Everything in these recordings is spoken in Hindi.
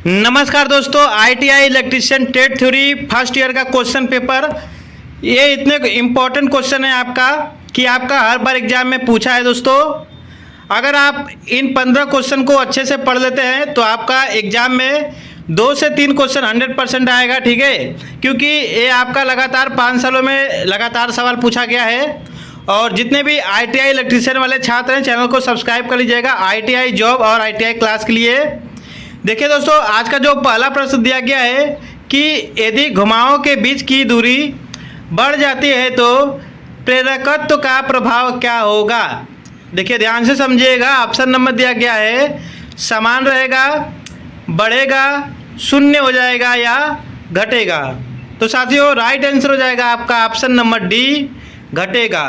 नमस्कार दोस्तों, ITI इलेक्ट्रीशियन टेट थ्योरी फर्स्ट ईयर का क्वेश्चन पेपर। ये इतने इम्पोर्टेंट क्वेश्चन है आपका कि आपका हर बार एग्जाम में पूछा है। दोस्तों अगर आप इन 15 क्वेश्चन को अच्छे से पढ़ लेते हैं तो आपका एग्जाम में 2 से 3 क्वेश्चन 100% आएगा। ठीक है, क्योंकि ये आपका लगातार 5 सालों में लगातार सवाल पूछा गया है। और जितने भी ITI इलेक्ट्रीशियन वाले छात्र हैं चैनल को सब्सक्राइब कर लीजिएगा ITI जॉब और ITI क्लास के लिए। देखिए दोस्तों, आज का जो पहला प्रश्न दिया गया है कि यदि घुमावों के बीच की दूरी बढ़ जाती है तो प्रेरकत्व का प्रभाव क्या होगा। देखिए ध्यान से समझिएगा। ऑप्शन नंबर दिया गया है समान रहेगा, बढ़ेगा, शून्य हो जाएगा या घटेगा। तो साथियों राइट आंसर हो जाएगा आपका ऑप्शन नंबर डी, घटेगा।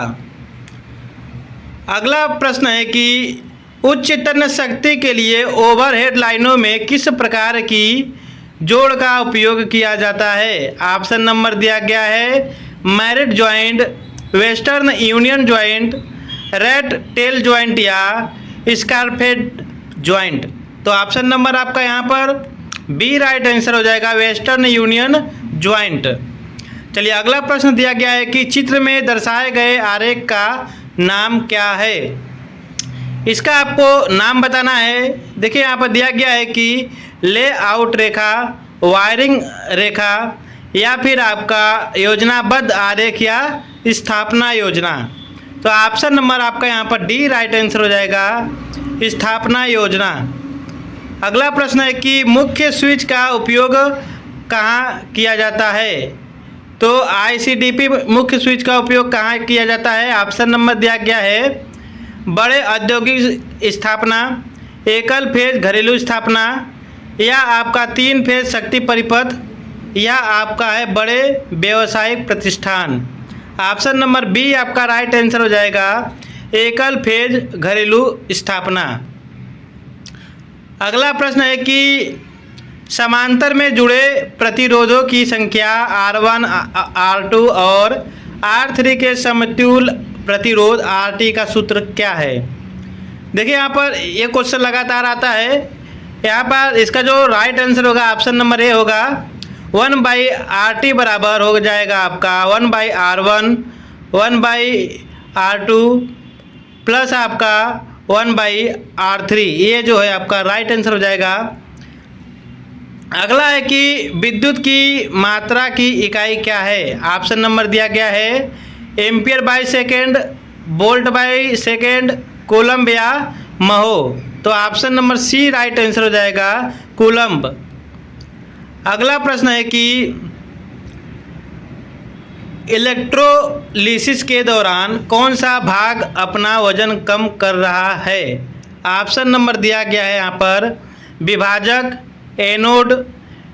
अगला प्रश्न है कि उच्च तन्य शक्ति के लिए ओवरहेड लाइनों में किस प्रकार की जोड़ का उपयोग किया जाता है। ऑप्शन नंबर दिया गया है merit joint, western union joint, red tell joint या स्कारफेट जॉइंट। तो ऑप्शन नंबर आपका यहाँ पर बी राइट आंसर हो जाएगा, वेस्टर्न यूनियन जॉइंट। चलिए अगला प्रश्न दिया गया है कि चित्र में दर्शाए गए आरेख का नाम क्या है। इसका आपको नाम बताना है। देखिए यहाँ पर दिया गया है कि लेआउट रेखा, वायरिंग रेखा या फिर आपका योजनाबद्ध आरेख या स्थापना योजना। तो ऑप्शन नंबर आपका यहाँ पर डी राइट आंसर हो जाएगा, स्थापना योजना। अगला प्रश्न है कि मुख्य स्विच का उपयोग कहाँ किया जाता है। तो ICDP मुख्य स्विच का उपयोग कहाँ किया जाता है। ऑप्शन नंबर दिया गया है बड़े औद्योगिक स्थापना, एकल फेज घरेलू स्थापना या आपका 3 फेज शक्ति परिपथ या आपका है बड़े व्यावसायिक प्रतिष्ठान। ऑप्शन नंबर बी आपका राइट आंसर हो जाएगा, एकल फेज घरेलू स्थापना। अगला प्रश्न है कि समांतर में जुड़े प्रतिरोधों की संख्या R1, R2 और R3 के समतुल्य प्रतिरोध RT का सूत्र क्या है। देखिए यहाँ पर ये क्वेश्चन लगातार आता है। यहाँ पर इसका जो राइट आंसर होगा ऑप्शन नंबर ए होगा, 1/RT बराबर हो जाएगा आपका 1/R1, 1/R2 प्लस आपका 1/R3। ये जो है आपका राइट आंसर हो जाएगा। अगला है कि विद्युत की मात्रा की इकाई क्या है। ऑप्शन नंबर दिया गया है ampere by second, volt by second, coulomb या महो। तो option number C right answer हो जाएगा, कूलम्ब। अगला प्रश्न है कि इलेक्ट्रोलिसिस के दौरान कौन सा भाग अपना वजन कम कर रहा है। ऑप्शन नंबर दिया गया है यहाँ पर विभाजक, एनोड,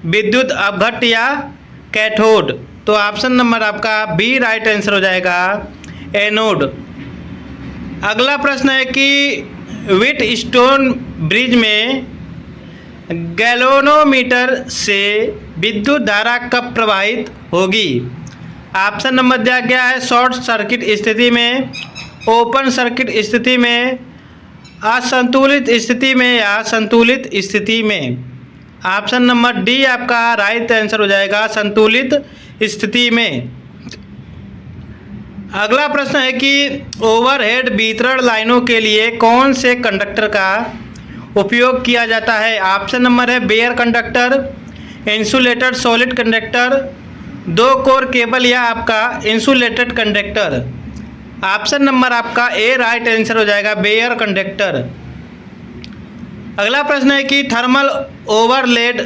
विद्युत अपघट्ट या कैथोड। तो ऑप्शन नंबर आपका बी राइट आंसर हो जाएगा, एनोड। अगला प्रश्न है कि व्हीटस्टोन ब्रिज में गैल्वेनोमीटर से विद्युत धारा कब प्रवाहित होगी। ऑप्शन नंबर दिया गया है शॉर्ट सर्किट स्थिति में, ओपन सर्किट स्थिति में, असंतुलित स्थिति में या संतुलित स्थिति में। ऑप्शन नंबर डी आपका राइट आंसर हो जाएगा, संतुलित स्थिति में। अगला प्रश्न है कि ओवरहेड वितरण लाइनों के लिए कौन से कंडक्टर का उपयोग किया जाता है। ऑप्शन नंबर है bare conductor, insulated solid conductor, 2 core cable या आपका इंसुलेटेड कंडक्टर। ऑप्शन नंबर आपका ए राइट आंसर हो जाएगा, बेयर कंडक्टर। अगला प्रश्न है कि थर्मल ओवरलोड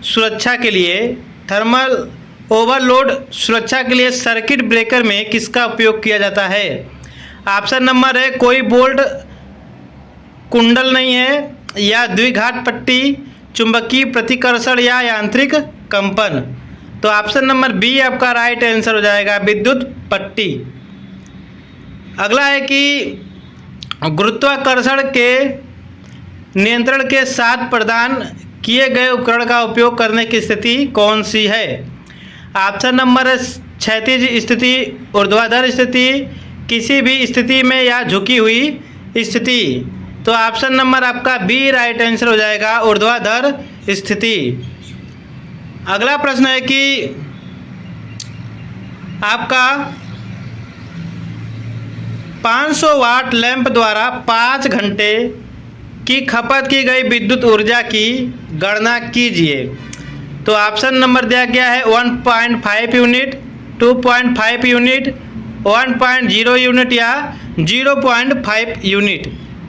सुरक्षा के लिए सुरक्षा के लिए सर्किट ब्रेकर में किसका उपयोग किया जाता है। ऑप्शन नंबर है कोई बोल्ट कुंडल नहीं है या द्विघात पट्टी, चुंबकीय प्रतिकर्षण या यांत्रिक कंपन। तो ऑप्शन नंबर बी आपका राइट आंसर हो जाएगा, विद्युत पट्टी। अगला है कि गुरुत्वाकर्षण के नियंत्रण के साथ प्रदान किए गए उपकरण का उपयोग करने की स्थिति कौन सी है। ऑप्शन नंबर है क्षैतिज स्थिति, ऊर्ध्वाधर स्थिति, किसी भी स्थिति में या झुकी हुई स्थिति। तो ऑप्शन नंबर आपका बी राइट आंसर हो जाएगा, ऊर्ध्वाधर स्थिति। अगला प्रश्न है कि आपका 500 वाट लैंप द्वारा 5 घंटे की खपत की गई विद्युत ऊर्जा की गणना कीजिए। तो ऑप्शन नंबर दिया गया है 1.5 यूनिट, 2.5 यूनिट, 1.0 यूनिट या 0.5 यूनिट।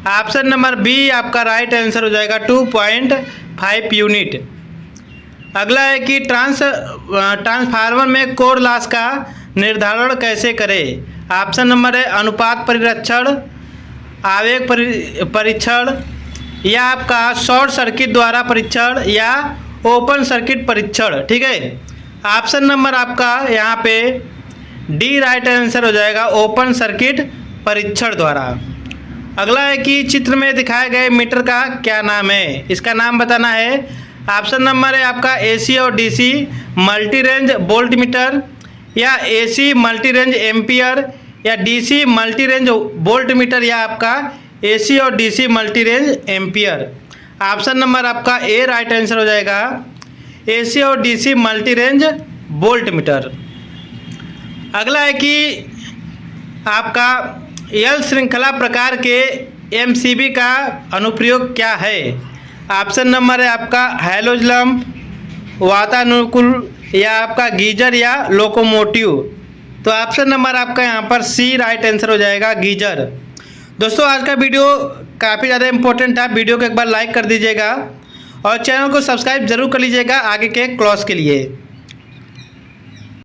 ऑप्शन नंबर बी आपका राइट आंसर हो जाएगा 2.5 यूनिट। अगला है कि ट्रांसफार्मर में कोर लॉस का निर्धारण कैसे करें। ऑप्शन नंबर है अनुपात परीक्षण, आवेग परीक्षण या आपका शॉर्ट सर्किट द्वारा परीक्षण या ओपन सर्किट परीक्षण। ठीक है, ऑप्शन नंबर आपका यहाँ पे डी राइट आंसर हो जाएगा, ओपन सर्किट परीक्षण द्वारा। अगला है कि चित्र में दिखाए गए मीटर का क्या नाम है, इसका नाम बताना है। ऑप्शन नंबर है आपका एसी और DC multi range volt meter या एसी मल्टी रेंज एम्पियर या DC multi range volt meter या आपका एसी और DC multi range ampere. Option number आपका ए राइट आंसर हो जाएगा, एसी और DC multi range volt meter. अगला है कि आपका एल श्रृंखला प्रकार के एमसीबी का अनुप्रयोग क्या है। ऑप्शन नंबर है आपका हैलोज लंप, वातानुकूल या आपका गीजर या लोकोमोटिव। तो ऑप्शन नंबर आपका यहाँ पर सी राइट आंसर हो जाएगा, गीजर। दोस्तों आज का वीडियो काफ़ी ज़्यादा इंपॉर्टेंट था, वीडियो को एक बार लाइक कर दीजिएगा और चैनल को सब्सक्राइब जरूर कर लीजिएगा आगे के क्लास के लिए।